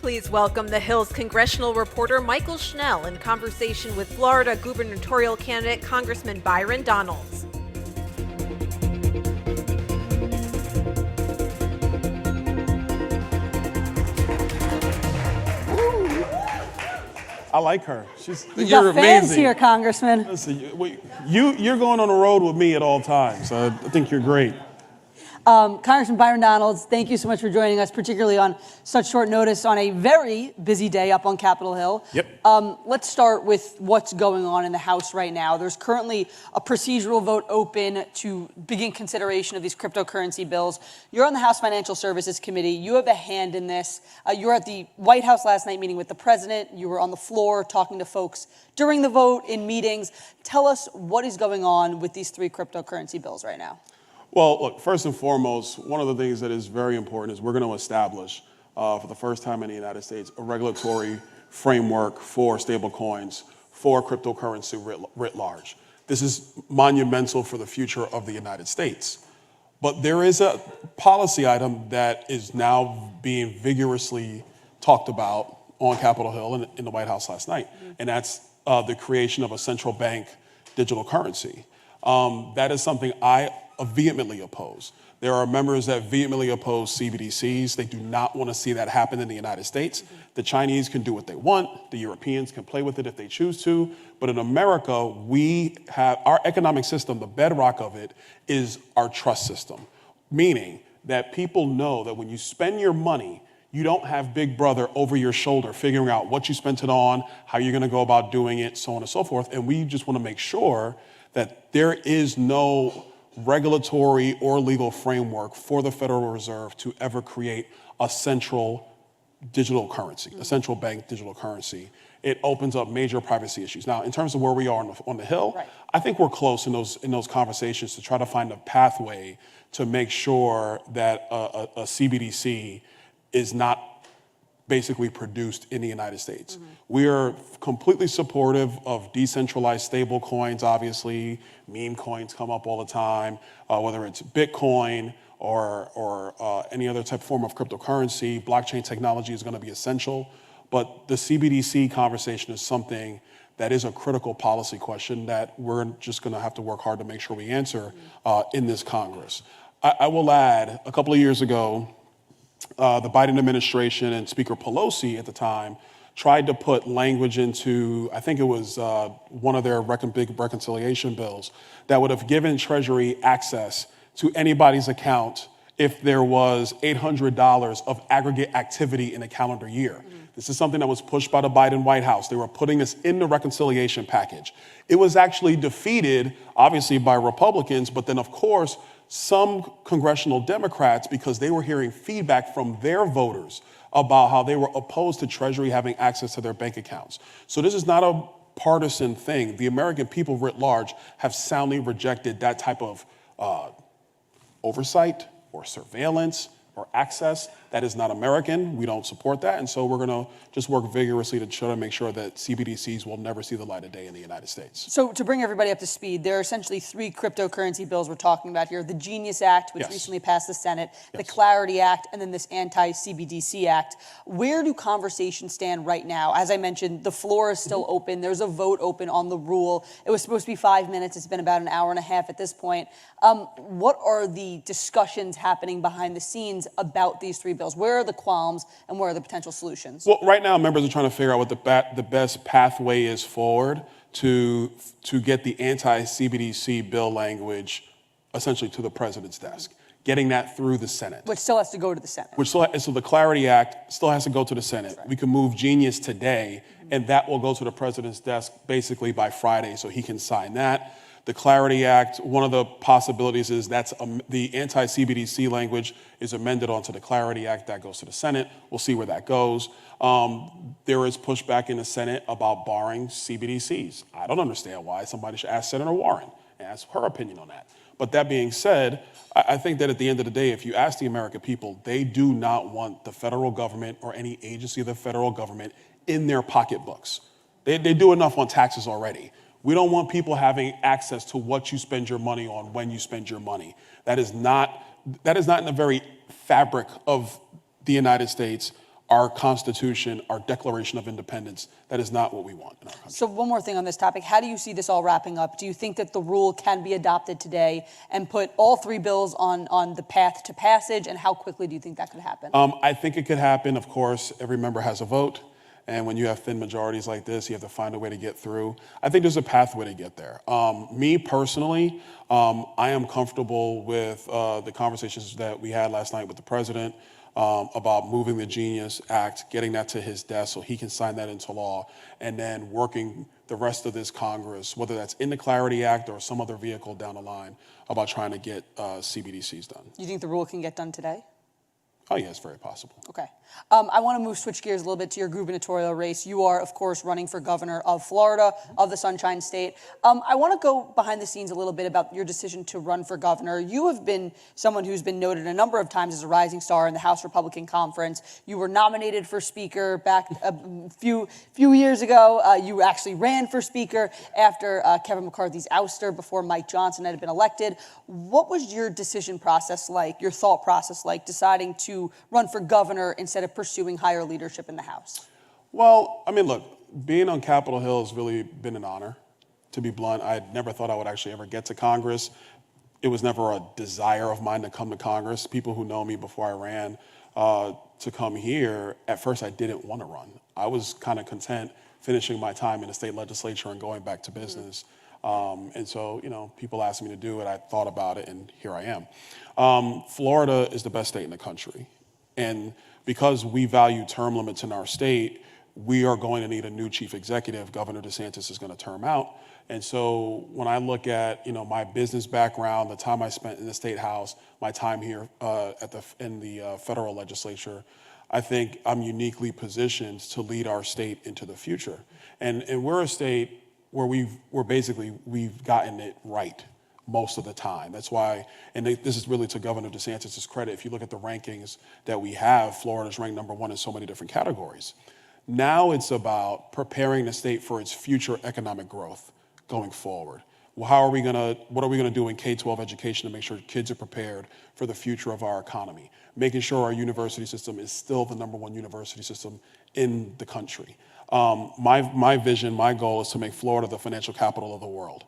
Please welcome the Hill's congressional reporter Mychael Schnell in conversation with Florida gubernatorial candidate Congressman Byron Donalds. I like her. You've You're got fans amazing. here, Congressman. Listen, you're going on the road with me at all times. I think you're great. Congressman Byron Donalds, thank you so much for joining us, particularly on such short notice on a very busy day up on Capitol Hill. Yep. Let's start with what's going on in the House right now. There's currently a procedural vote open to begin consideration of these cryptocurrency bills. You're on the House Financial Services Committee. You have a hand in this. You were at the White House last night meeting with the president. You were on the floor talking to folks during the vote in meetings. Tell us what is going on with these three cryptocurrency bills right now. Well, look, first and foremost, one of the things that is very important is we're going to establish, for the first time in the United States, a regulatory framework for stablecoins, for cryptocurrency writ large. This is monumental for the future of the United States. But there is a policy item that is now being vigorously talked about on Capitol Hill and in the White House last night, and that's the creation of a central bank digital currency. That is something I vehemently oppose. There are members that vehemently oppose CBDCs. They do not want to see that happen in the United States. The Chinese can do what they want. The Europeans can play with it if they choose to. But in America, we have our economic system, the bedrock of it is our trust system, meaning that people know that when you spend your money, you don't have Big Brother over your shoulder figuring out what you spent it on, how you're going to go about doing it, so on and so forth. And we just want to make sure that there is no regulatory or legal framework for the Federal Reserve to ever create a central digital currency, a central bank digital currency. It opens up major privacy issues. Now, in terms of where we are on the Hill, right, I think we're close in those conversations to try to find a pathway to make sure that a CBDC is not basically produced in the United States. Mm-hmm. We are completely supportive of decentralized stable coins, obviously. Meme coins come up all the time, whether it's Bitcoin or any other type of form of cryptocurrency. Blockchain technology is going to be essential. But the CBDC conversation is something that is a critical policy question that we're just going to have to work hard to make sure we answer in this Congress. I will add, a couple of years ago, the Biden administration and Speaker Pelosi at the time tried to put language into, I think it was one of their big reconciliation bills, that would have given Treasury access to anybody's account if there was $800 of aggregate activity in a calendar year. Mm-hmm. This is something that was pushed by the Biden White House. They were putting this in the reconciliation package. It was actually defeated, obviously, by Republicans, but then, of course, some congressional Democrats, because they were hearing feedback from their voters about how they were opposed to Treasury having access to their bank accounts. So this is not a partisan thing. The American people writ large have soundly rejected that type of oversight or surveillance or access. That is not American. We don't support that. And so we're going to just work vigorously to try to make sure that CBDCs will never see the light of day in the United States. So to bring everybody up to speed, there are essentially three cryptocurrency bills we're talking about here. The Genius Act, which recently passed the Senate, the Clarity Act, and then this anti-CBDC Act. Where do conversations stand right now? As I mentioned, the floor is still open. There's a vote open on the rule. It was supposed to be 5 minutes. It's been about an hour and a half at this point. What are the discussions happening behind the scenes about these three bills? Where are the qualms and where are the potential solutions? Well, right now, members are trying to figure out what the best pathway is forward to get the anti-CBDC bill language essentially to the president's desk, getting that through the Senate. Which still has to go to the Senate. So the Clarity Act still has to go to the Senate. Right. We can move Genius today, and that will go to the president's desk basically by Friday, so he can sign that. The Clarity Act, one of the possibilities is that's the anti-CBDC language is amended onto the Clarity Act. That goes to the Senate. We'll see where that goes. There is pushback in the Senate about barring CBDCs. I don't understand why. Somebody should ask Senator Warren and ask her opinion on that. But that being said, I think that at the end of the day, if you ask the American people, they do not want the federal government or any agency of the federal government in their pocketbooks. They do enough on taxes already. We don't want people having access to what you spend your money on when you spend your money. That is not in the very fabric of the United States our Constitution, our Declaration of Independence. That is not what we want in our country. So one more thing on this topic. How do you see this all wrapping up? Do you think that the rule can be adopted today and put all three bills on the path to passage? And how quickly do you think that could happen? I think it could happen. Of course, every member has a vote. And when you have thin majorities like this, you have to find a way to get through. I think there's a pathway to get there. Me personally, I am comfortable with the conversations that we had last night with the president about moving the Genius Act, getting that to his desk so he can sign that into law, and then working the rest of this Congress, whether that's in the Clarity Act or some other vehicle down the line, about trying to get CBDCs done. You think the rule can get done today? Oh, yeah, it's very possible. Okay. I want to switch gears a little bit to your gubernatorial race. You are, of course, running for governor of Florida, of the Sunshine State. I want to go behind the scenes a little bit about your decision to run for governor. You have been someone who's been noted a number of times as a rising star in the House Republican Conference. You were nominated for Speaker back a few years ago. You actually ran for Speaker after Kevin McCarthy's ouster before Mike Johnson had been elected. What was your decision process like, your thought process like, deciding to run for governor instead of pursuing higher leadership in the House? Well, I mean, look, being on Capitol Hill has really been an honor, to be blunt. I never thought I would actually ever get to Congress. It was never a desire of mine to come to Congress. People who know me before I ran to come here, at first I didn't want to run. I was kind of content finishing my time in the state legislature and going back to business. And so, you know, people asked me to do it. I thought about it, and here I am. Florida is the best state in the country. And because we value term limits in our state, we are going to need a new chief executive. Governor DeSantis is going to term out. And so when I look at, you know, my business background, the time I spent in the state house, my time here in the federal legislature, I think I'm uniquely positioned to lead our state into the future. And we're a state where we've gotten it right most of the time. That's why, and this is really to Governor DeSantis' credit, if you look at the rankings that we have, Florida's ranked #1 in so many different categories. Now it's about preparing the state for its future economic growth going forward. Well, what are we gonna do in K-12 education to make sure kids are prepared for the future of our economy? Making sure our university system is still the #1 university system in the country. My vision, my goal is to make Florida the financial capital of the world.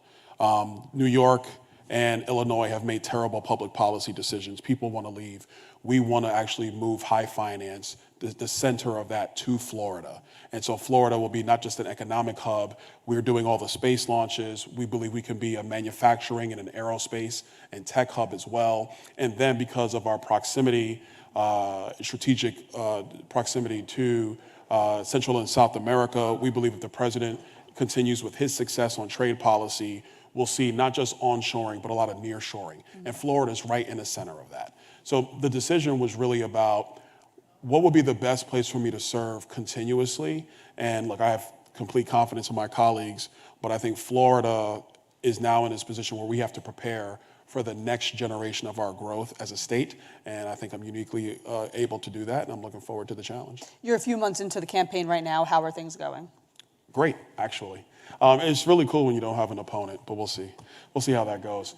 New York and Illinois have made terrible public policy decisions. People want to leave. We want to actually move high finance, the center of that, to Florida. And so Florida will be not just an economic hub. We're doing all the space launches. We believe we can be a manufacturing and an aerospace and tech hub as well. And then because of our proximity, strategic proximity to Central and South America, we believe if the president continues with his success on trade policy, we'll see not just onshoring, but a lot of nearshoring. And Florida is right in the center of that. So the decision was really about what would be the best place for me to serve continuously. And look, I have complete confidence in my colleagues, but I think Florida is now in this position where we have to prepare for the next generation of our growth as a state. And I think I'm uniquely able to do that, and I'm looking forward to the challenge. You're a few months into the campaign right now. How are things going? Great, actually. It's really cool when you don't have an opponent, but we'll see. We'll see how that goes.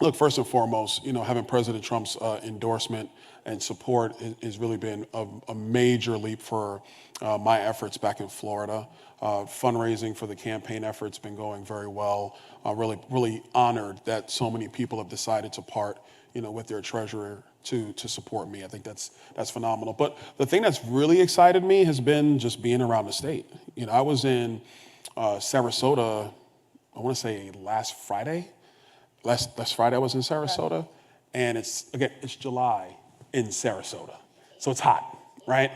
Look, first and foremost, you know, having President Trump's endorsement and support has really been a major leap for my efforts back in Florida. Fundraising for the campaign effort's been going very well. Really honored that so many people have decided to part, you know, with their treasurer to support me. I think that's phenomenal. But the thing that's really excited me has been just being around the state. You know, I was in Sarasota, I want to say last Friday. Last Friday I was in Sarasota, okay. And it's July in Sarasota, so it's hot, right?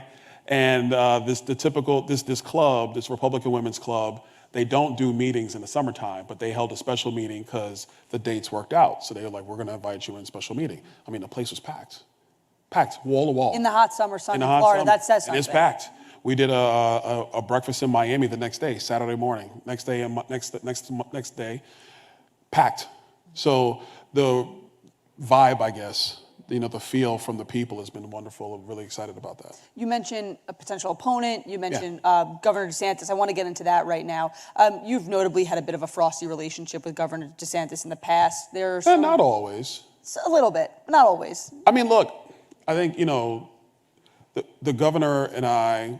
And this club, this Republican Women's Club, they don't do meetings in the summertime, but they held a special meeting because the dates worked out. So they were like, we're going to invite you in a special meeting. I mean, the place was packed, wall to wall. In the hot summer sun in Florida, that says something. And it's packed. We did a breakfast in Miami the next day, Saturday morning. Next day, packed. So the vibe, I guess, you know, the feel from the people has been wonderful. I'm really excited about that. You mentioned a potential opponent. You mentioned Governor DeSantis. I want to get into that right now. You've notably had a bit of a frosty relationship with Governor DeSantis in the past. Not always. A little bit, not always. I mean, look, I think, you know, The governor and I,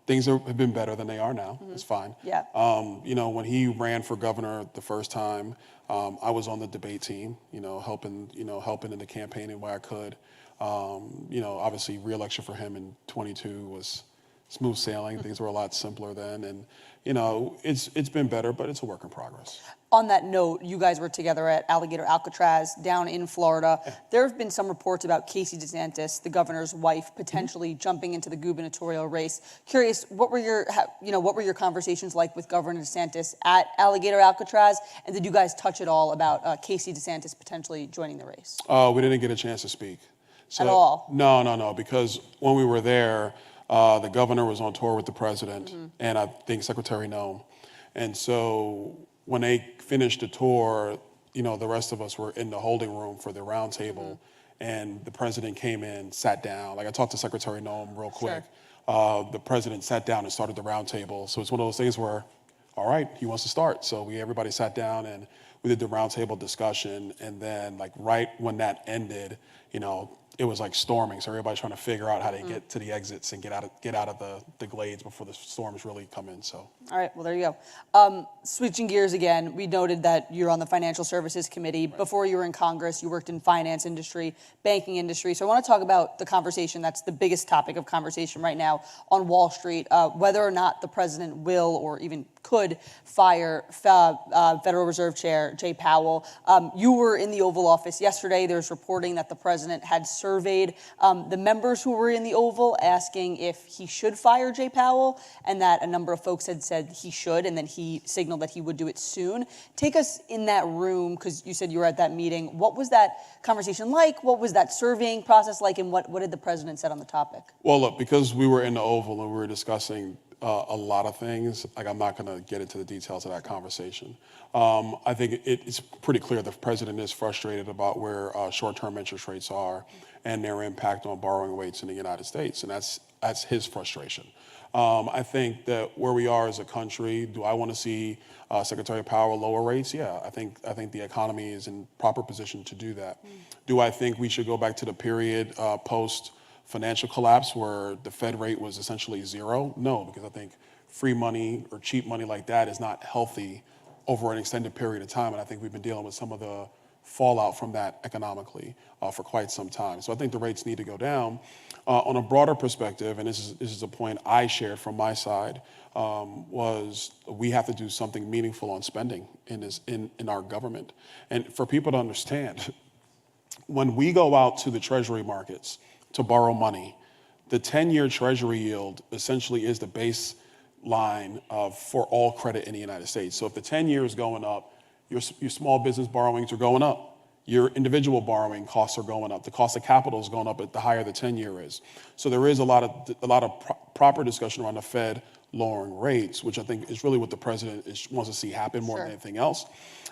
things have been better than they are now. It's fine. Yeah. When he ran for governor the first time, I was on the debate team, helping in the campaign in where I could. Obviously re-election for him in 22 was smooth sailing. Things were a lot simpler then. And, it's been better, but it's a work in progress. On that note, you guys were together at Alligator Alcatraz down in Florida. Yeah. There have been some reports about Casey DeSantis, the governor's wife, potentially jumping into the gubernatorial race. Curious, what were your conversations like with Governor DeSantis at Alligator Alcatraz? And did you guys touch at all about Casey DeSantis potentially joining the race? We didn't get a chance to speak. At all? No, because when we were there, the governor was on tour with the president, and I think Secretary Noem. And so when they finished the tour, the rest of us were in the holding room for the roundtable, and the president came in, sat down. Like, I talked to Secretary Noem real quick. Sure. The president sat down and started the roundtable. So it's one of those things where, all right, he wants to start. So everybody sat down and we did the roundtable discussion, and then right when that ended, it was like storming. So everybody's trying to figure out how to get to the exits and get out of the glades before the storms really come in. So. All right. Well, there you go. Switching gears again, we noted that you're on the Financial Services Committee. Right. Before you were in Congress, you worked in finance industry, banking industry. So I want to talk about the conversation that's the biggest topic of conversation right now on Wall Street, whether or not the president will or even could fire Federal Reserve Chair Jay Powell. You were in the Oval Office yesterday. There's reporting that the president had surveyed the members who were in the Oval asking if he should fire Jay Powell, and that a number of folks had said he should, and then he signaled that he would do it soon. Take us in that room, because you said you were at that meeting. What was that conversation like? What was that surveying process like, and what did the president say on the topic? Well, look, because we were in the Oval and we were discussing a lot of things, I'm not going to get into the details of that conversation. I think it's pretty clear the president is frustrated about where short-term interest rates are and their impact on borrowing rates in the United States, and that's his frustration. I think that where we are as a country, do I want to see Secretary Powell lower rates? Yeah, I think the economy is in proper position to do that. Do I think we should go back to the period post financial collapse where the Fed rate was essentially zero? No, because I think free money or cheap money like that is not healthy over an extended period of time. And I think we've been dealing with some of the fallout from that economically for quite some time. So I think the rates need to go down. On a broader perspective, and this is a point I shared from my side, was we have to do something meaningful on spending in our government. And for people to understand, when we go out to the treasury markets to borrow money, the 10-year treasury yield essentially is the baseline for all credit in the United States. So if the 10-year is going up, your small business borrowings are going up. Your individual borrowing costs are going up. The cost of capital is going up at the higher the 10-year is. So there is a lot of proper discussion around the Fed lowering rates, which I think is really what the president wants to see happen more than anything else.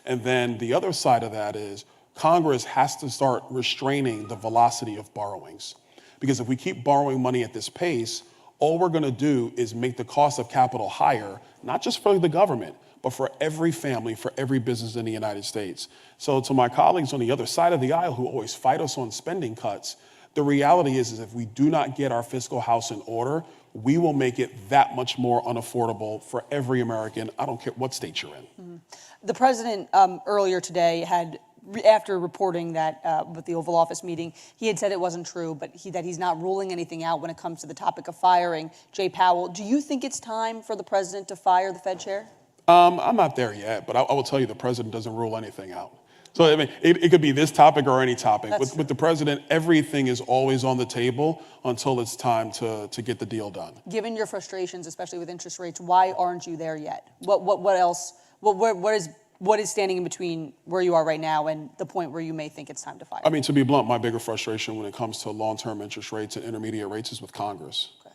And then the other side of that is Congress has to start restraining the velocity of borrowings. Because if we keep borrowing money at this pace, all we're going to do is make the cost of capital higher, not just for the government, but for every family, for every business in the United States. So to my colleagues on the other side of the aisle who always fight us on spending cuts, the reality is if we do not get our fiscal house in order, we will make it that much more unaffordable for every American. I don't care what state you're in. Mm-hmm. The president earlier today had, after reporting that with the Oval Office meeting, he had said it wasn't true, but that he's not ruling anything out when it comes to the topic of firing Jay Powell. Do you think it's time for the president to fire the Fed chair? I'm not there yet, but I will tell you the president doesn't rule anything out. So I mean, it could be this topic or any topic. With the president, everything is always on the table until it's time to get the deal done. Given your frustrations, especially with interest rates, why aren't you there yet? What else? What is standing in between where you are right now and the point where you may think it's time to fire? I mean, to be blunt, my bigger frustration when it comes to long-term interest rates and intermediate rates is with Congress. Okay.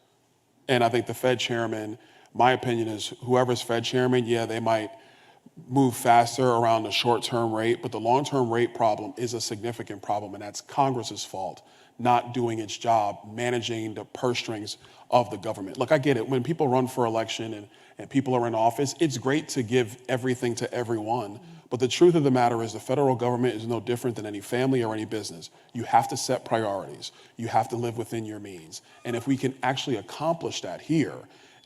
And I think the Fed chairman, my opinion is whoever's Fed chairman, yeah, they might move faster around the short-term rate, but the long-term rate problem is a significant problem, and that's Congress's fault, not doing its job, managing the purse strings of the government. Look, I get it. When people run for election and people are in office, it's great to give everything to everyone. But the truth of the matter is the federal government is no different than any family or any business. You have to set priorities. You have to live within your means. And if we can actually accomplish that here,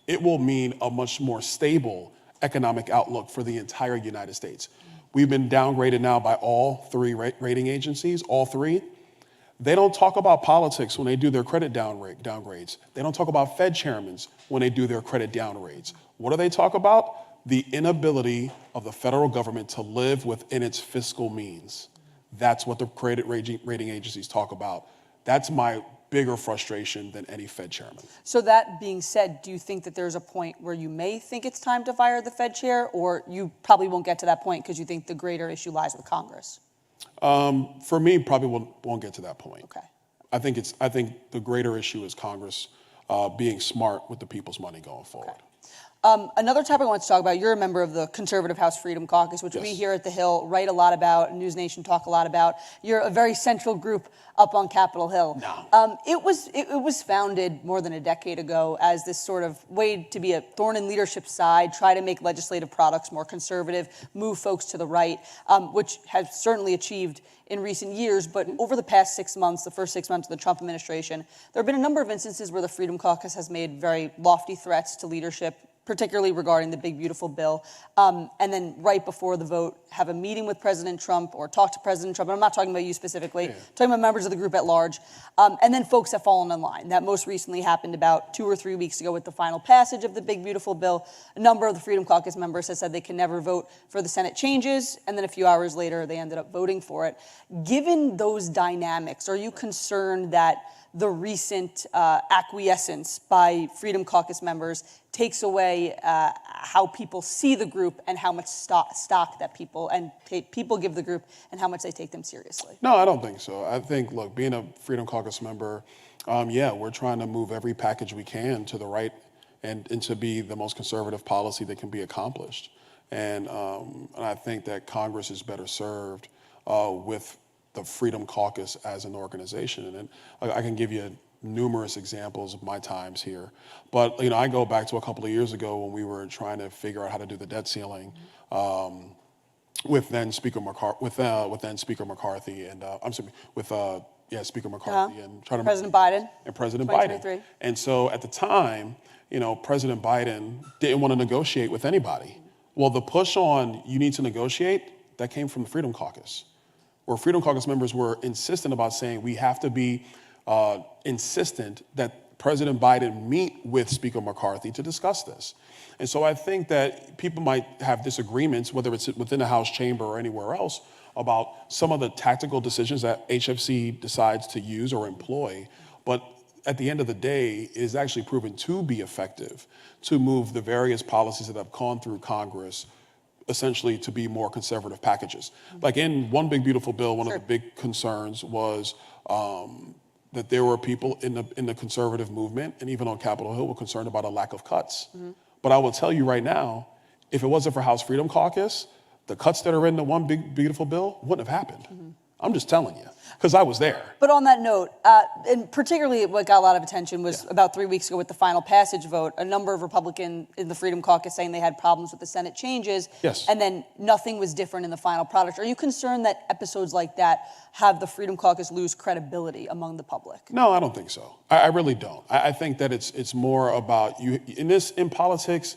it will mean a much more stable economic outlook for the entire United States. We've been downgraded now by all three rating agencies, all three. They don't talk about politics when they do their credit downgrades. They don't talk about Fed chairmen when they do their credit downgrades. What do they talk about? The inability of the federal government to live within its fiscal means. That's what the credit rating agencies talk about. That's my bigger frustration than any Fed chairman. So that being said, do you think that there's a point where you may think it's time to fire the Fed chair, or you probably won't get to that point because you think the greater issue lies with Congress? For me, probably won't get to that point. Okay. I think the greater issue is Congress being smart with the people's money going forward. Okay. Another topic I want to talk about, you're a member of the Conservative House Freedom Caucus, which Yes. we here at The Hill write a lot about, News Nation talk a lot about. You're a very central group up on Capitol Hill. No. It was founded more than a decade ago as this sort of way to be a thorn in leadership's side, try to make legislative products more conservative, move folks to the right, which has certainly achieved in recent years. But over the past 6 months, the first 6 months of the Trump administration, there have been a number of instances where the Freedom Caucus has made very lofty threats to leadership, particularly regarding the big, beautiful bill, and then right before the vote, have a meeting with President Trump or talk to President Trump. And I'm not talking about you specifically, I'm talking about members of the group at large. And then folks have fallen in line. That most recently happened about 2 or 3 weeks ago with the final passage of the big, beautiful bill. A number of the Freedom Caucus members have said they can never vote for the Senate changes, and then a few hours later, they ended up voting for it. Given those dynamics, are you concerned that the recent acquiescence by Freedom Caucus members takes away how people see the group and how much stock that people give the group and how much they take them seriously? No, I don't think so. I think, look, being a Freedom Caucus member, we're trying to move every package we can to the right and to be the most conservative policy that can be accomplished. And I think that Congress is better served with the Freedom Caucus as an organization. And I can give you numerous examples of my times here. But, I go back to a couple of years ago when we were trying to figure out how to do the debt ceiling with then Speaker McCarthy and Speaker McCarthy and trying to President Biden. And President Biden. And so at the time, President Biden didn't want to negotiate with anybody. Well, the push on you need to negotiate, that came from the Freedom Caucus, where Freedom Caucus members were insistent about saying we have to be insistent that President Biden meet with Speaker McCarthy to discuss this. And so I think that people might have disagreements, whether it's within the House chamber or anywhere else, about some of the tactical decisions that HFC decides to use or employ. But at the end of the day, it is actually proven to be effective to move the various policies that have gone through Congress essentially to be more conservative packages. Like in One Big Beautiful Bill, one of the big concerns was that there were people in the conservative movement and even on Capitol Hill were concerned about a lack of cuts. But I will tell you right now, if it wasn't for House Freedom Caucus, the cuts that are in the One Big Beautiful Bill wouldn't have happened. I'm just telling you, because I was there. But on that note, and particularly what got a lot of attention was about 3 weeks ago with the final passage vote, a number of Republicans in the Freedom Caucus saying they had problems with the Senate changes, and then nothing was different in the final product. Are you concerned that episodes like that have the Freedom Caucus lose credibility among the public? No, I don't think so. I really don't. I think that it's more about you in politics,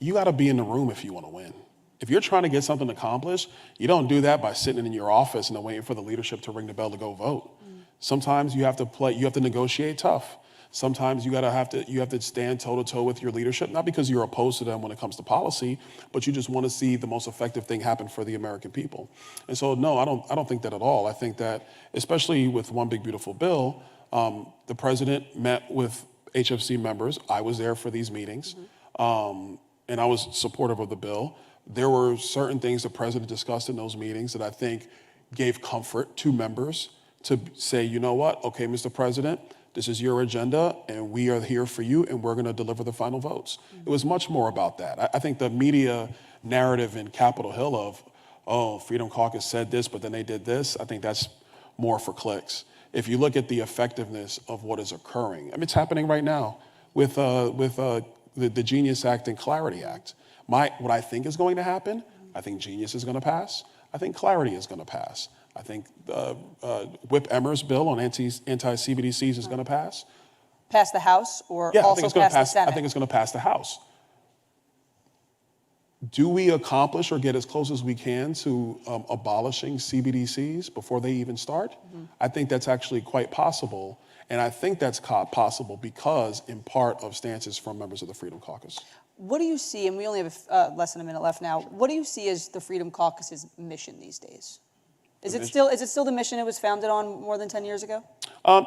you got to be in the room if you want to win. If you're trying to get something accomplished, you don't do that by sitting in your office and then waiting for the leadership to ring the bell to go vote. Sometimes you have to negotiate tough. Sometimes you have to stand toe-to-toe with your leadership, not because you're opposed to them when it comes to policy, but you just want to see the most effective thing happen for the American people. And so, no, I don't think that at all. I think that, especially with One Big Beautiful Bill, the president met with HFC members. I was there for these meetings, and I was supportive of the bill. There were certain things the president discussed in those meetings that I think gave comfort to members to say, you know what, okay, Mr. President, this is your agenda, and we are here for you, and we're going to deliver the final votes. It was much more about that. I think the media narrative in Capitol Hill of, Freedom Caucus said this, but then they did this, I think that's more for clicks. if you look at the effectiveness of what is occurring, I mean, it's happening right now with the Genius Act and Clarity Act. What I think is going to happen, I think Genius is going to pass. I think Clarity is going to pass. I think Whip Emmer's bill on anti-CBDCs is going to pass. Pass the House or Yeah, also pass the Senate? I think it's going to pass the House. Do we accomplish or get as close as we can to abolishing CBDCs before they even start? I think that's actually quite possible. And I think that's possible because, in part, of stances from members of the Freedom Caucus. What do you see, and we only have less than a minute left now, what do you see as the Freedom Caucus's mission these days? Is it still the mission it was founded on more than 10 years ago?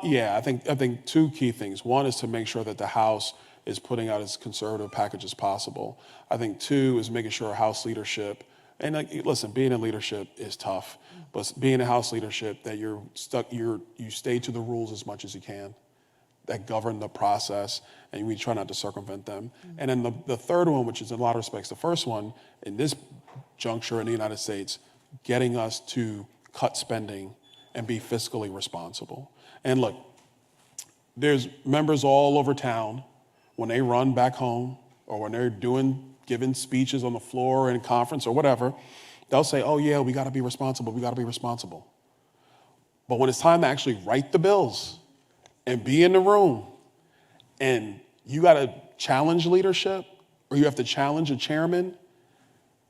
Yeah, I think two key things. One is to make sure that the House is putting out as conservative package as possible. I think two is making sure House leadership, and listen, being in leadership is tough, but being in House leadership that you stay to the rules as much as you can that govern the process, and we try not to circumvent them. And then the third one, which is in a lot of respects the first one, in this juncture in the United States, getting us to cut spending and be fiscally responsible. And look, there's members all over town, when they run back home or when they're giving speeches on the floor in conference or whatever, they'll say, oh yeah, we gotta be responsible, we gotta be responsible. But when it's time to actually write the bills and be in the room and you gotta challenge leadership or you have to challenge a chairman,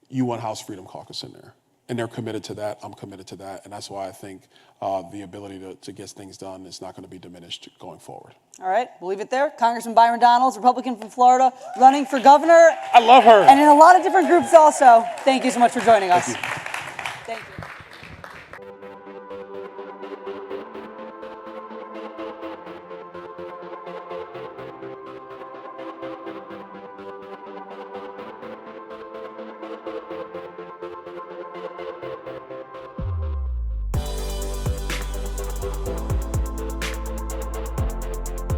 you want House Freedom Caucus in there. And they're committed to that, I'm committed to that, and that's why I think the ability to get things done is not gonna be diminished going forward. All right, we'll leave it there. Congressman Byron Donalds, Republican from Florida, running for governor. I love her. And in a lot of different groups also. Thank you so much for joining us. Thank you. Thank you.